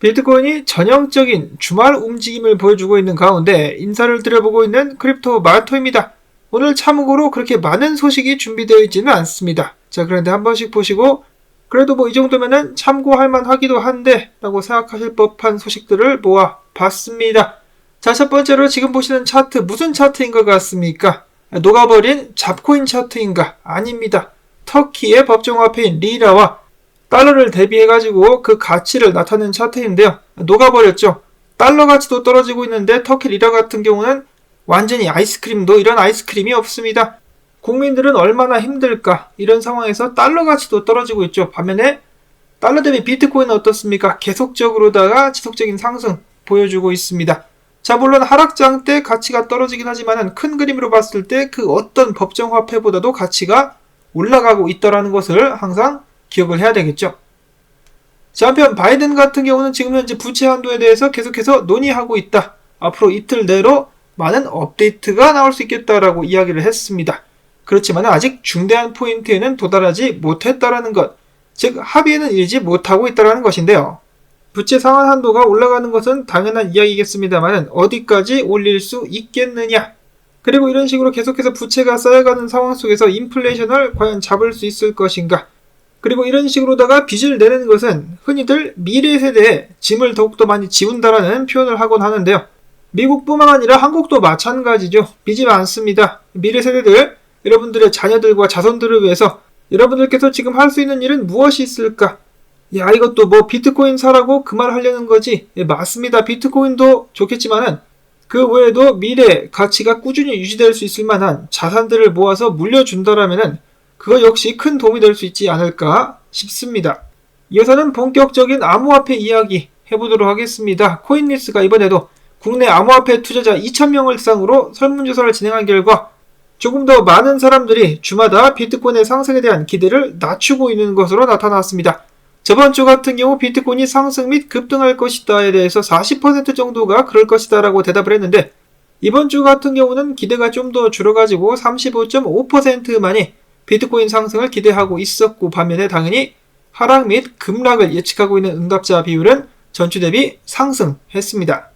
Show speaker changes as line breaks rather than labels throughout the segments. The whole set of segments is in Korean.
비트코인이 전형적인 주말 움직임을 보여주고 있는 가운데 인사를 드려보고 있는 크립토 마토입니다. 오늘 참고로 그렇게 많은 소식이 준비되어 있지는 않습니다. 자, 그런데 한 번씩 보시고 그래도 뭐 이 정도면은 참고할 만하기도 한데 라고 생각하실 법한 소식들을 모아봤습니다. 자, 첫 번째로 지금 보시는 차트, 무슨 차트인 것 같습니까? 녹아버린 잡코인 차트인가? 아닙니다. 터키의 법정화폐인 리라와 달러를 대비해가지고 그 가치를 나타내는 차트인데요. 녹아버렸죠. 달러 가치도 떨어지고 있는데 터키 리라 같은 경우는 완전히 아이스크림도 이런 아이스크림이 없습니다. 국민들은 얼마나 힘들까? 이런 상황에서 달러 가치도 떨어지고 있죠. 반면에 달러 대비 비트코인은 어떻습니까? 계속적으로다가 지속적인 상승 보여주고 있습니다. 자, 물론 하락장 때 가치가 떨어지긴 하지만 큰 그림으로 봤을 때 그 어떤 법정화폐보다도 가치가 올라가고 있다는 것을 항상 기억을 해야 되겠죠. 자, 한편 바이든 같은 경우는 지금 현재 부채 한도에 대해서 계속해서 논의하고 있다. 앞으로 이틀 내로 많은 업데이트가 나올 수 있겠다라고 이야기를 했습니다. 그렇지만 아직 중대한 포인트에는 도달하지 못했다라는 것, 즉 합의에는 이르지 못하고 있다라는 것인데요. 부채 상한 한도가 올라가는 것은 당연한 이야기겠습니다만 어디까지 올릴 수 있겠느냐. 그리고 이런 식으로 계속해서 부채가 쌓여가는 상황 속에서 인플레이션을 과연 잡을 수 있을 것인가. 그리고 이런 식으로다가 빚을 내는 것은 흔히들 미래 세대에 짐을 더욱더 많이 지운다라는 표현을 하곤 하는데요. 미국뿐만 아니라 한국도 마찬가지죠. 빚이 많습니다. 미래 세대들, 여러분들의 자녀들과 자손들을 위해서 여러분들께서 지금 할 수 있는 일은 무엇이 있을까? 야, 이것도 뭐 비트코인 사라고 그 말 하려는 거지. 예, 맞습니다. 비트코인도 좋겠지만은 그 외에도 미래 가치가 꾸준히 유지될 수 있을 만한 자산들을 모아서 물려준다라면은 그거 역시 큰 도움이 될 수 있지 않을까 싶습니다. 이어서는 본격적인 암호화폐 이야기 해보도록 하겠습니다. 코인리스가 이번에도 국내 암호화폐 투자자 2,000명을 대상으로 설문조사를 진행한 결과 조금 더 많은 사람들이 주마다 비트코인의 상승에 대한 기대를 낮추고 있는 것으로 나타났습니다. 저번 주 같은 경우 비트코인이 상승 및 급등할 것이다에 대해서 40% 정도가 그럴 것이다 라고 대답을 했는데 이번 주 같은 경우는 기대가 좀 더 줄어가지고 35.5%만이 비트코인 상승을 기대하고 있었고 반면에 당연히 하락 및 급락을 예측하고 있는 응답자 비율은 전주 대비 상승했습니다.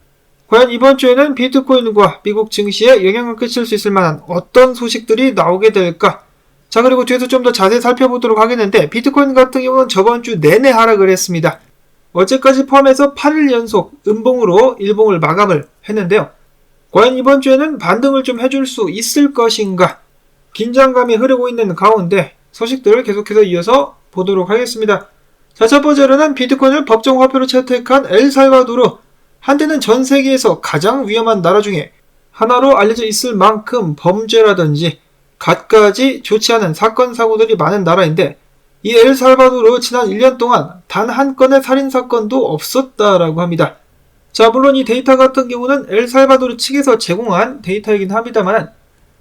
과연 이번 주에는 비트코인과 미국 증시에 영향을 끼칠 수 있을 만한 어떤 소식들이 나오게 될까? 자, 그리고 뒤에서 좀 더 자세히 살펴보도록 하겠는데 비트코인 같은 경우는 저번 주 내내 하락을 했습니다. 어제까지 포함해서 8일 연속 음봉으로 일봉을 마감을 했는데요. 과연 이번 주에는 반등을 좀 해줄 수 있을 것인가? 긴장감이 흐르고 있는 가운데 소식들을 계속해서 이어서 보도록 하겠습니다. 자, 첫 번째로는 비트코인을 법정화폐로 채택한 엘살바도르. 한때는 전 세계에서 가장 위험한 나라 중에 하나로 알려져 있을 만큼 범죄라든지 갖가지 좋지 않은 사건 사고들이 많은 나라인데 이 엘살바도르 지난 1년 동안 단 한 건의 살인사건도 없었다라고 합니다. 자, 물론 이 데이터 같은 경우는 엘살바도르 측에서 제공한 데이터이긴 합니다만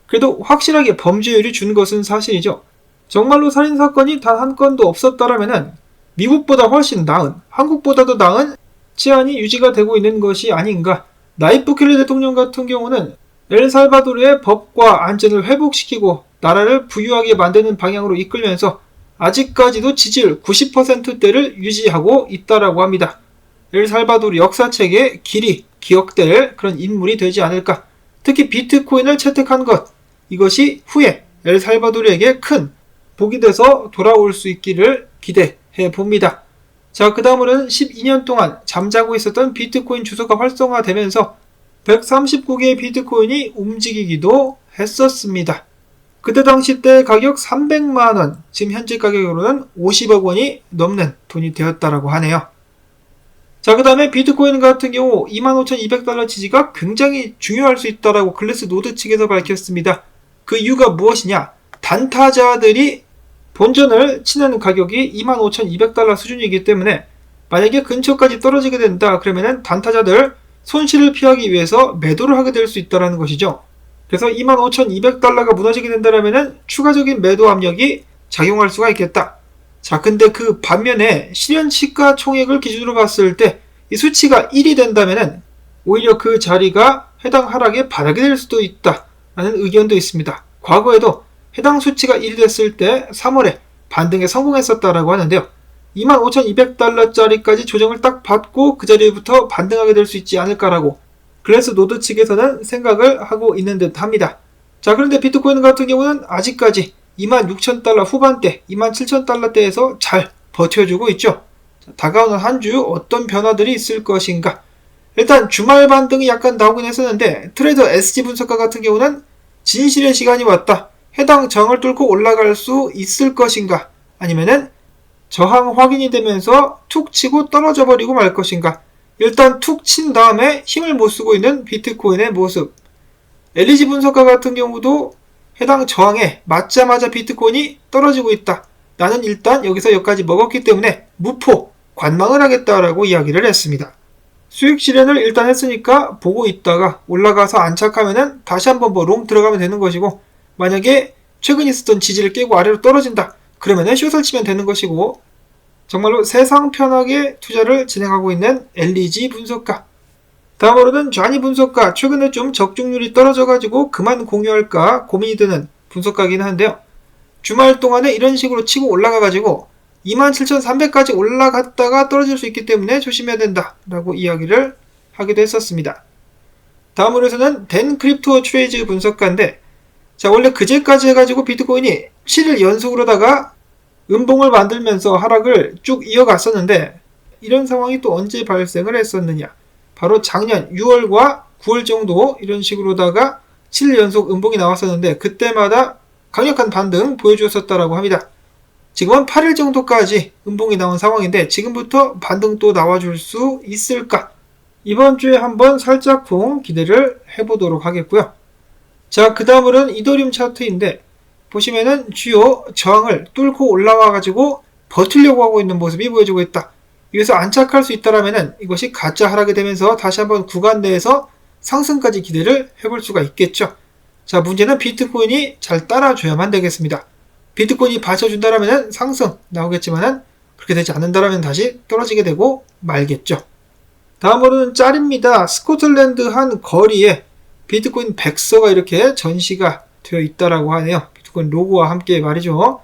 그래도 확실하게 범죄율이 준 것은 사실이죠. 정말로 살인사건이 단 한 건도 없었다라면 미국보다 훨씬 나은, 한국보다도 나은 치안이 유지가 되고 있는 것이 아닌가. 나이프 부켈레 대통령 같은 경우는 엘살바도르의 법과 안전을 회복시키고 나라를 부유하게 만드는 방향으로 이끌면서 아직까지도 지지율 90%대를 유지하고 있다라고 합니다. 엘살바도르 역사책에 길이 기억될 그런 인물이 되지 않을까. 특히 비트코인을 채택한 것, 이것이 후에 엘살바도르에게 큰 복이 돼서 돌아올 수 있기를 기대해 봅니다. 자, 그 다음으로는 12년 동안 잠자고 있었던 비트코인 주소가 활성화되면서 139개의 비트코인이 움직이기도 했었습니다. 그때 당시 때 가격 300만원, 지금 현재 가격으로는 50억 원이 넘는 돈이 되었다라고 하네요. 자, 그 다음에 비트코인 같은 경우 25,200달러 지지가 굉장히 중요할 수 있다라고 글래스 노드 측에서 밝혔습니다. 그 이유가 무엇이냐? 단타자들이 본전을 치는 가격이 25,200달러 수준이기 때문에 만약에 근처까지 떨어지게 된다 그러면은 단타자들 손실을 피하기 위해서 매도를 하게 될 수 있다는 것이죠. 그래서 25,200달러가 무너지게 된다면 추가적인 매도 압력이 작용할 수가 있겠다. 자, 근데 그 반면에 실현 시가총액을 기준으로 봤을 때 이 수치가 1이 된다면 오히려 그 자리가 해당 하락의 바닥이 될 수도 있다라는 의견도 있습니다. 과거에도 해당 수치가 1이 됐을 때 3월에 반등에 성공했었다라고 하는데요. 25,200달러짜리까지 조정을 딱 받고 그 자리부터 반등하게 될 수 있지 않을까라고 글래스 노드 측에서는 생각을 하고 있는 듯 합니다. 자, 그런데 비트코인 같은 경우는 아직까지 26,000달러 후반대, 27,000달러대에서 잘 버텨주고 있죠. 자, 다가오는 한 주 어떤 변화들이 있을 것인가. 일단 주말 반등이 약간 나오긴 했었는데 트레이더 SG 분석가 같은 경우는 진실의 시간이 왔다. 해당 저항을 뚫고 올라갈 수 있을 것인가, 아니면은 저항 확인이 되면서 툭 치고 떨어져 버리고 말 것인가. 일단 툭 친 다음에 힘을 못 쓰고 있는 비트코인의 모습. LEG 분석가 같은 경우도 해당 저항에 맞자마자 비트코인이 떨어지고 있다. 나는 일단 여기서 여기까지 먹었기 때문에 무포 관망을 하겠다라고 이야기를 했습니다. 수익 실현을 일단 했으니까 보고 있다가 올라가서 안착하면은 다시 한번 롱 들어가면 되는 것이고, 만약에 최근 있었던 지지를 깨고 아래로 떨어진다 그러면은 숏을 치면 되는 것이고, 정말로 세상 편하게 투자를 진행하고 있는 LEG 분석가. 다음으로는 좌니 분석가. 최근에 좀 적중률이 떨어져가지고 그만 공유할까 고민이 드는 분석가긴 한데요. 주말 동안에 이런 식으로 치고 올라가가지고 27,300까지 올라갔다가 떨어질 수 있기 때문에 조심해야 된다 라고 이야기를 하기도 했었습니다. 다음으로서는 댄 크립토 트레이즈 분석가인데, 자, 원래 그제까지 해가지고 비트코인이 7일 연속으로다가 음봉을 만들면서 하락을 쭉 이어갔었는데, 이런 상황이 또 언제 발생을 했었느냐. 바로 작년 6월과 9월 정도 이런 식으로다가 7일 연속 음봉이 나왔었는데 그때마다 강력한 반등 보여주었었다라고 합니다. 지금은 8일 정도까지 음봉이 나온 상황인데 지금부터 반등 또 나와줄 수 있을까? 이번 주에 한번 살짝쿵 기대를 해보도록 하겠고요. 자, 그 다음으로는 이더리움 차트인데 보시면은 주요 저항을 뚫고 올라와가지고 버티려고 하고 있는 모습이 보여지고 있다. 여기서 안착할 수 있다라면은 이것이 가짜 하락이 되면서 다시 한번 구간 내에서 상승까지 기대를 해볼 수가 있겠죠. 자, 문제는 비트코인이 잘 따라줘야만 되겠습니다. 비트코인이 받쳐준다라면 상승 나오겠지만은 그렇게 되지 않는다라면 다시 떨어지게 되고 말겠죠. 다음으로는 짤입니다. 스코틀랜드 한 거리에 비트코인 100서가 이렇게 전시가 되어 있다라고 하네요. 비트코인 로고와 함께 말이죠.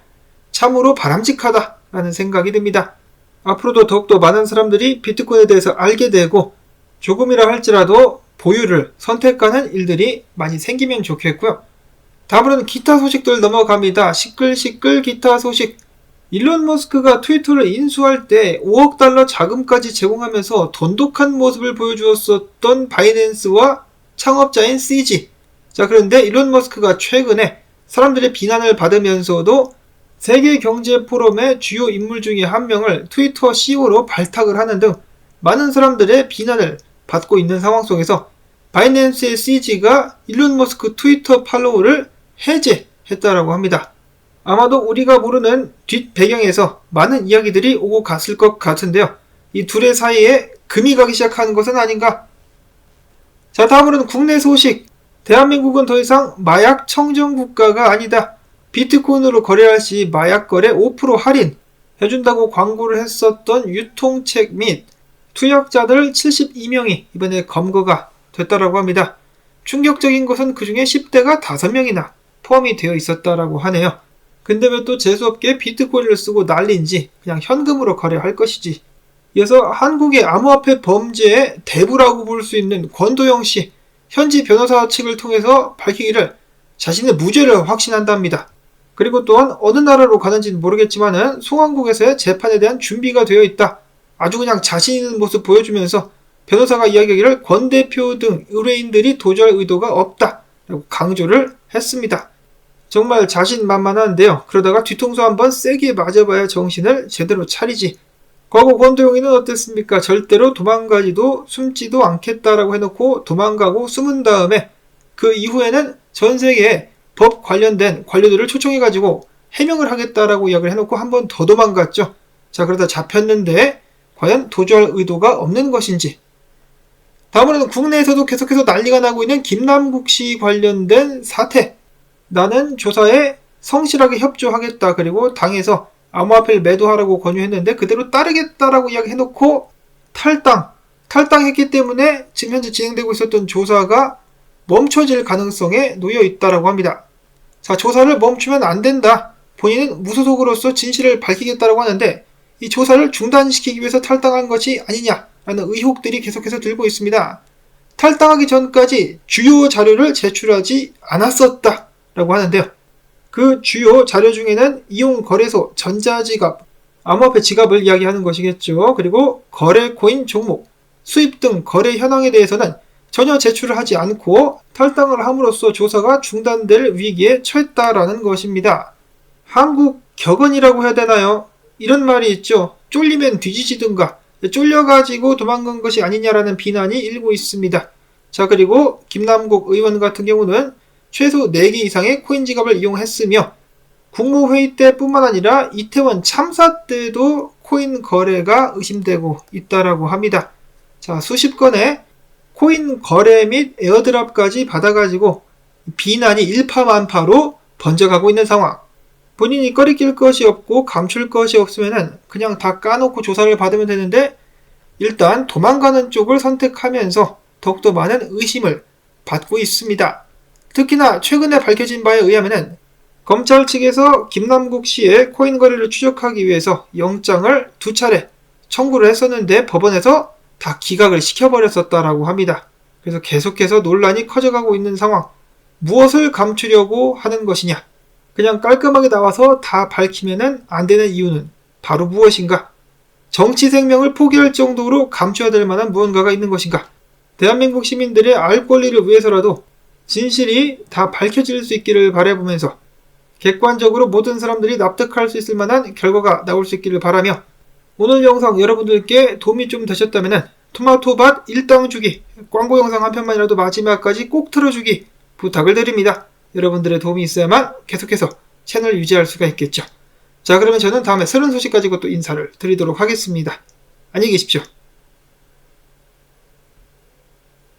참으로 바람직하다라는 생각이 듭니다. 앞으로도 더욱더 많은 사람들이 비트코인에 대해서 알게 되고 조금이라 할지라도 보유를 선택하는 일들이 많이 생기면 좋겠고요. 다음으로는 기타 소식들 넘어갑니다. 시끌시끌 기타 소식. 일론 머스크가 트위터를 인수할 때 5억 달러 자금까지 제공하면서 돈독한 모습을 보여주었었던 바이낸스와 창업자인 CG. 자, 그런데 일론 머스크가 최근에 사람들의 비난을 받으면서도 세계 경제 포럼의 주요 인물 중에 한 명을 트위터 CEO로 발탁을 하는 등 많은 사람들의 비난을 받고 있는 상황 속에서 바이낸스의 CG가 일론 머스크 트위터 팔로우를 해제했다라고 합니다. 아마도 우리가 모르는 뒷 배경에서 많은 이야기들이 오고 갔을 것 같은데요. 이 둘의 사이에 금이 가기 시작하는 것은 아닌가? 자, 다음으로는 국내 소식. 대한민국은 더 이상 마약 청정 국가가 아니다. 비트코인으로 거래할 시 마약 거래 5% 할인 해준다고 광고를 했었던 유통책 및 투약자들 72명이 이번에 검거가 됐다라고 합니다. 충격적인 것은 그 중에 10대가 5명이나 포함이 되어 있었다라고 하네요. 근데 왜 또 재수없게 비트코인을 쓰고 난리인지 그냥 현금으로 거래할 것이지. 이어서 한국의 암호화폐 범죄의 대부라고 볼 수 있는 권도영 씨, 현지 변호사 측을 통해서 밝히기를 자신의 무죄를 확신한답니다. 그리고 또한 어느 나라로 가는지는 모르겠지만은 송환국에서의 재판에 대한 준비가 되어 있다. 아주 그냥 자신 있는 모습 보여주면서 변호사가 이야기하기를 권 대표 등 의뢰인들이 도주할 의도가 없다 라고 강조를 했습니다. 정말 자신만만한데요. 그러다가 뒤통수 한번 세게 맞아봐야 정신을 제대로 차리지. 과거 권도영이는 어땠습니까? 절대로 도망가지도 숨지도 않겠다라고 해놓고 도망가고 숨은 다음에 그 이후에는 전 세계에 법 관련된 관료들을 초청해가지고 해명을 하겠다라고 이야기를 해놓고 한 번 더 도망갔죠. 자, 그러다 잡혔는데 과연 도주할 의도가 없는 것인지. 다음으로는 국내에서도 계속해서 난리가 나고 있는 김남국 씨 관련된 사태. 나는 조사에 성실하게 협조하겠다. 그리고 당에서 암호화폐를 매도하라고 권유했는데 그대로 따르겠다라고 이야기해놓고 탈당했기 때문에 지금 현재 진행되고 있었던 조사가 멈춰질 가능성에 놓여 있다라고 합니다. 자, 조사를 멈추면 안 된다. 본인은 무소속으로서 진실을 밝히겠다라고 하는데 이 조사를 중단시키기 위해서 탈당한 것이 아니냐라는 의혹들이 계속해서 들고 있습니다. 탈당하기 전까지 주요 자료를 제출하지 않았었다라고 하는데요. 그 주요 자료 중에는 이용거래소, 전자지갑, 암호화폐 지갑을 이야기하는 것이겠죠. 그리고 거래 코인 종목, 수입 등 거래 현황에 대해서는 전혀 제출을 하지 않고 탈당을 함으로써 조사가 중단될 위기에 처했다라는 것입니다. 한국 격언이라고 해야 되나요? 이런 말이 있죠. 쫄리면 뒤지지든가, 쫄려가지고 도망간 것이 아니냐라는 비난이 일고 있습니다. 자, 그리고 김남국 의원 같은 경우는 최소 4개 이상의 코인 지갑을 이용했으며 국무회의 때뿐만 아니라 이태원 참사 때도 코인 거래가 의심되고 있다라고 합니다. 자, 수십 건의 코인 거래 및 에어드랍까지 받아가지고 비난이 일파만파로 번져가고 있는 상황. 본인이 꺼리낄 것이 없고 감출 것이 없으면 그냥 다 까놓고 조사를 받으면 되는데 일단 도망가는 쪽을 선택하면서 더욱더 많은 의심을 받고 있습니다. 특히나 최근에 밝혀진 바에 의하면 검찰 측에서 김남국 씨의 코인 거래를 추적하기 위해서 영장을 2차례 청구를 했었는데 법원에서 다 기각을 시켜버렸었다라고 합니다. 그래서 계속해서 논란이 커져가고 있는 상황. 무엇을 감추려고 하는 것이냐? 그냥 깔끔하게 나와서 다 밝히면 안 되는 이유는 바로 무엇인가? 정치 생명을 포기할 정도로 감춰야 될 만한 무언가가 있는 것인가? 대한민국 시민들의 알 권리를 위해서라도 진실이 다 밝혀질 수 있기를 바라보면서 객관적으로 모든 사람들이 납득할 수 있을 만한 결과가 나올 수 있기를 바라며 오늘 영상 여러분들께 도움이 좀 되셨다면 토마토밭 1당 주기 광고 영상 한 편만이라도 마지막까지 꼭 틀어주기 부탁을 드립니다. 여러분들의 도움이 있어야만 계속해서 채널 유지할 수가 있겠죠. 자, 그러면 저는 다음에 새로운 소식 가지고 또 인사를 드리도록 하겠습니다. 안녕히 계십시오.